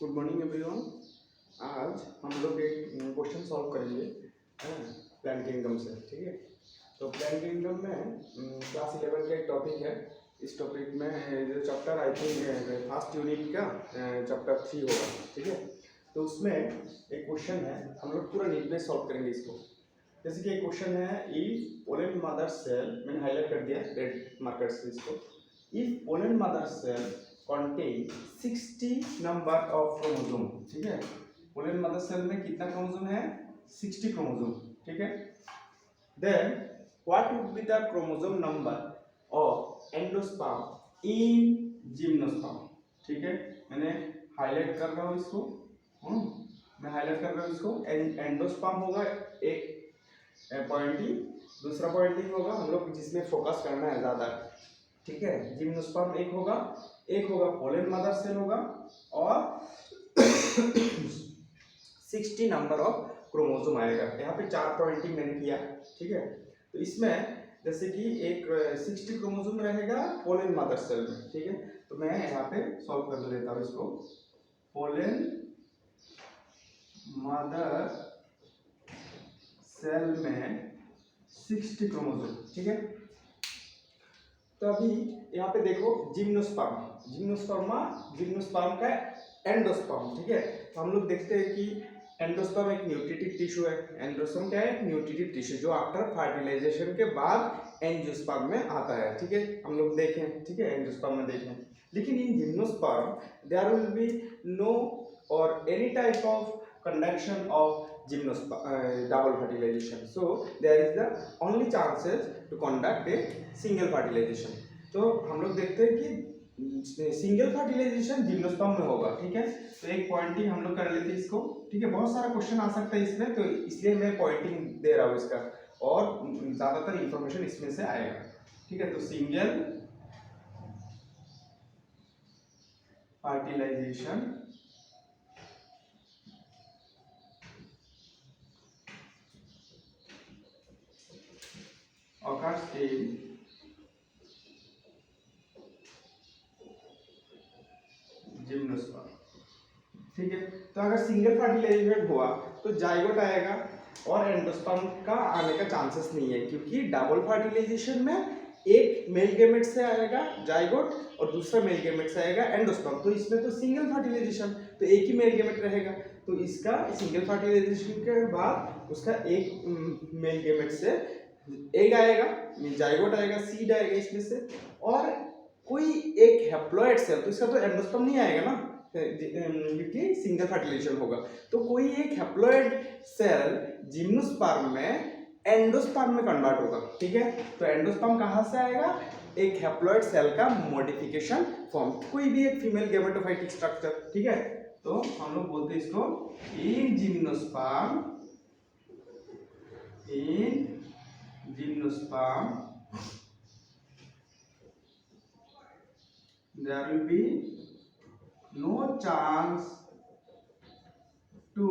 Good morning everyone. आज हम लोग एक क्वेश्चन सॉल्व करेंगे प्लान किंगडम से। ठीक है, तो प्लान किंगडम में क्लास 11 का एक टॉपिक है। इस टॉपिक में जो chapter I think first unit का चैप्टर 3 होगा। ठीक है, तो उसमें एक क्वेश्चन है, हम लोग पूरा नीट पे सॉल्व करेंगे इसको। जैसे कि एक क्वेश्चन है, इफ पोलन मदर सेल, मैंने हाईलाइट कर दिया रेड मार्कर से इसको। If pollen mother cell contain 60 number of chromosome। ठीक है, पोलन मदर सेल में कितना क्रोमोसोम है? 60 क्रोमोसोम। ठीक है, then what would be the chromosome number of endosperm in gymnosperm। ठीक है, मैंने हाईलाइट कर रहा हूँ इसको। मैं हाईलाइट कर रहा हूँ इसको। एंडोस्पर्म होगा एक पॉइंटिंग, दूसरा पॉइंटिंग होगा हम लोग जिसमें फोकस करना है ज्यादा। ठीक है, जिम्नोस्पर्म एक होगा पोलन मदर सेल होगा और 60 नंबर ऑफ क्रोमोसोम आएगा। यहाँ पे 4 पॉइंटिंग मैंने किया। ठीक है, तो इसमें जैसे कि एक 60 क्रोमोसोम रहेगा पोलन मदर सेल में। ठीक है, तो मैं यहाँ पे सॉल्व कर लेता हूँ इसको। पोलन मदर सेल में 60 क्रोमोसोम। ठीक है, तो अभी यहाँ पे देखो जिम्नोस्पर्म का एंडोस्पर्म। ठीक है, तो हम लोग देखते हैं कि एंडोस्पर्म एक न्यूट्रिटिव टिश्यू है। एंडोस्पर्म क्या है? न्यूट्रिटिव टिश्यू जो आफ्टर फर्टिलाइजेशन के बाद एंजियोस्पर्म में आता है। ठीक है, हम लोग देखें। ठीक है, एंजियोस्पर्म में देखें, लेकिन इन gymnosperm there will be no और any type of conduction of double fertilization, so there is the only chances to conduct a single fertilization। तो हम लोग देखते हैं कि सिंगल फर्टिलाइजेशन जिम्नोस्पर्म में होगा। ठीक है, तो एक पॉइंटिंग हम लोग कर लेते हैं इसको। ठीक है, बहुत सारा क्वेश्चन आ सकता है इसमें, तो इसलिए मैं पॉइंटिंग दे रहा हूँ इसका, और ज्यादातर इंफॉर्मेशन इसमें से आएगा। ठीक है, तो single fertilisation occurs in gymnosperm. ठीक है, तो अगर सिंगल फर्टिलाइजेशन हुआ तो जाइगोट आएगा और एंडोस्पर्म का आने का चांसेस नहीं है, क्योंकि डबल फर्टिलाइजेशन में एक मेल गेमेट से आएगा जाइगोट और दूसरा मेल गेमेट से आएगा एंडोस्पर्म। तो इसमें तो सिंगल फर्टिलाइजेशन, तो एक ही मेल गेमेट रहेगा, तो इसका सिंगल फर्टिलाइजेशन के बाद उसका एक मेल गेमेट से एग आएगा, जाइगोट आएगा, सीड आएगा इसमें से, और कोई एक हैप्लॉइड सेल, तो इसका तो एंडोस्पर्म नहीं आएगा ना, क्योंकि सिंगल फर्टिलाइजेशन होगा। तो कोई एक हैप्लॉइड सेल जिम्नोस्पर्म में एंडोस्पर्म में कन्वर्ट होगा। ठीक है, तो एंडोस्पर्म कहाँ से आएगा? एक हैप्लॉइड सेल का मॉडिफिकेशन फॉर्म, कोई भी एक फीमेल गैमेटोफाइटिक स्ट्रक्चर। ठीक है, तो हम लोग बोलते हैं इसको इन gymnosperm there will be no chance to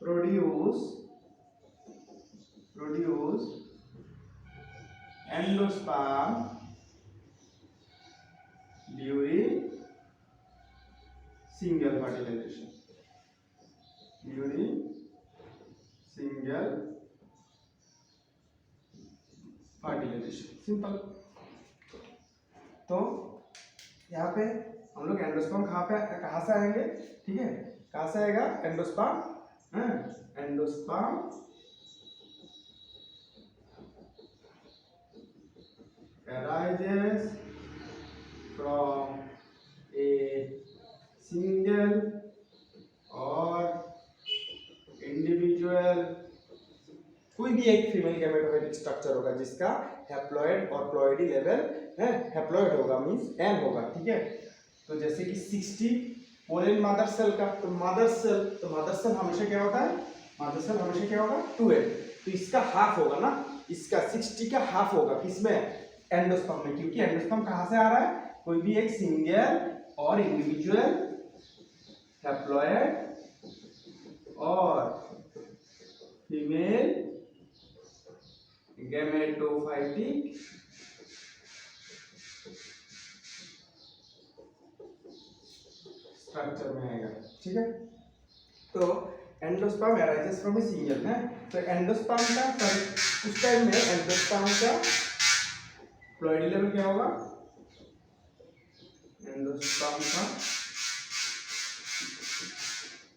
produce endosperm during single fertilization। Simple. तो यहाँ पे हम लोग एंडोस्पर्म कहाँ से आएंगे? ठीक है, कहाँ से आएगा endosperm? Endosperm arises from a single or individual, कोई भी एक फीमेल गैमेटोफाइटिक स्ट्रक्चर होगा जिसका हैप्लॉइड और प्लॉइडी लेवल है, हैप्लॉइड होगा मींस एन होगा। ठीक है, तो जैसे कि 60 पोलन मदर सेल का, तो मदर सेल हमेशा क्या होता है? मदर सेल हमेशा क्या होगा? 2n, तो इसका हाफ होगा ना, इसका 60 का हाफ होगा किसमें? एंडोस्पर्म में, क्योंकि एंडोस्पर्म कहाँ से आ रहा है? कोई भी एक सिंगल और इंडिविजुअल हैप्लॉइड और फीमेल गैमेटोफाइटिक ठीक है। तो endosperm arises from a single है, तो एंडोस्पर्म का उस टाइम में एंडोस्पर्म का फ्लोइड लेवल क्या होगा, एंडोस्पर्म का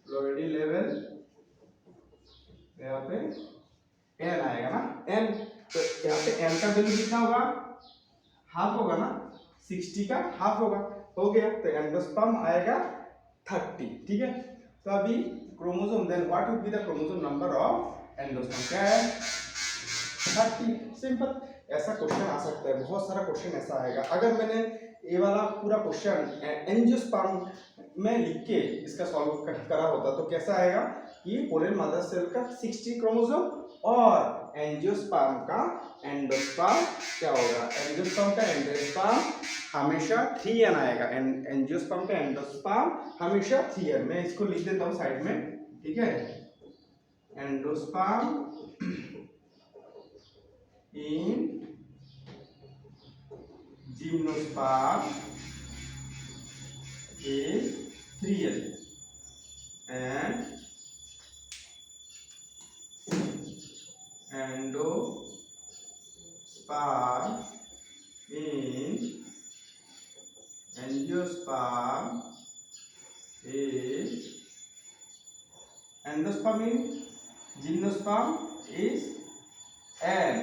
फ्लोइड लेवल यहाँ पे एन आएगा ना, एन, तो यहाँ पे एन का वैल्यू कितना होगा, हाफ होगा ना, 60 का हाफ होगा, हो गया। तो एंडोस्पर्म आएगा 30, ठीक है। तो अभी chromosome, then what would be the chromosome number of endosperm, क्या है 30, सिंपल। ऐसा क्वेश्चन आ सकता है, बहुत सारा क्वेश्चन ऐसा आएगा। अगर मैंने ये वाला पूरा क्वेश्चन एंजियोस्पर्म में लिख के इसका सॉल्व करा होता तो कैसा आएगा कि पोलर मदर सेल का 60 क्रोमोसोम और एंजियोस्पर्म का एंडोस्पर्म क्या होगा, एंजियोस्पर्म का एंडोस्पर्म हमेशा 3n आएगा, एंजियोस्पर्म का एंडोस्पर्म हमेशा 3n। मैं इसको लिख देता हूँ साइड में, ठीक है। Endosperm in gymnosperm is 3n and endosperm in angiosperm is endosperm in gymnosperm is n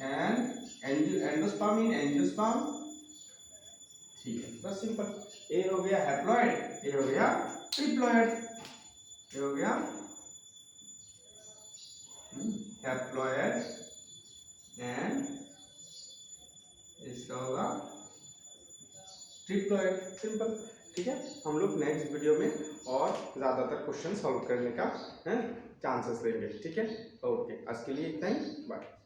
and endosperm in angiosperm, ठीक है। बस सिंपल, ए हो गया हैप्लॉइड, ए हो गया ट्रिप्लॉइड, ए हो गया हैप्लॉइड एंड इसका होगा ट्रिप्लॉइड, सिंपल, ठीक है। हम लोग नेक्स्ट वीडियो में और ज़्यादातर क्वेश्चन सॉल्व करने का चांसेस लेंगे, ठीक है। ओके, आज के लिए इतना ही, बाय।